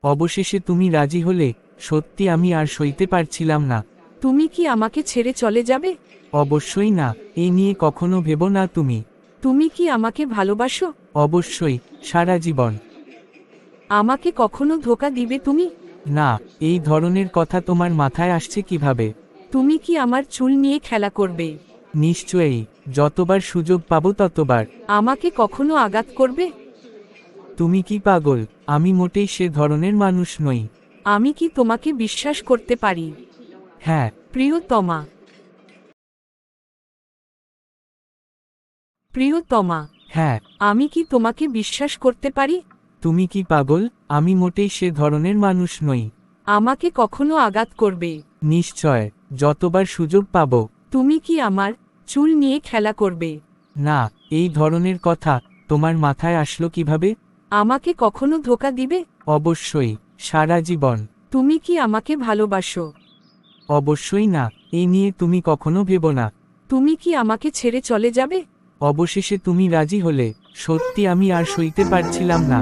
অবশেষে তুমি রাজি হলে, সত্যি আমি আর সইতে পারছিলাম না। তুমি কি আমাকে ছেড়ে চলে যাবে? অবশ্যই না, এই নিয়ে কখনো ভেবো না তুমি। তুমি কি আমাকে ভালোবাসো? অবশ্যই, সারা জীবন। আমাকে কখনো ধোঁকা দিবে তুমি? না, এই ধরনের কথা তোমার মাথায় আসছে কিভাবে? তুমি কি আমার চুল নিয়ে খেলা করবে? নিশ্চয়ই, যতবার সুযোগ পাবো ততবার। আমাকে কখনো আঘাত করবে? তুমি কি পাগল? আমি মোটেই সে ধরনের মানুষ নই। আমি কি তোমাকে বিশ্বাস করতে পারি? হ্যাঁ। প্রিয়তমা। প্রিয়তমা, হ্যাঁ। আমি কি তোমাকে বিশ্বাস করতে পারি? তুমি কি পাগল? আমি মোটেই সে ধরনের মানুষ নই। আমাকে কখনো আঘাত করবে? নিশ্চয়, যতবার সুযোগ পাবো। তুমি কি আমার চুল নিয়ে খেলা করবে? না, এই ধরনের কথা তোমার মাথায় আসলো কিভাবে? আমাকে কখনো ধোঁকা দিবে? অবশ্যই, সারা জীবন। তুমি কি আমাকে ভালোবাসো? অবশ্যই না, এই নিয়ে তুমি কখনো ভেবো না। তুমি কি আমাকে ছেড়ে চলে যাবে? অবশেষে তুমি রাজি হলে, সত্যি আমি আর সইতে পারছিলাম না।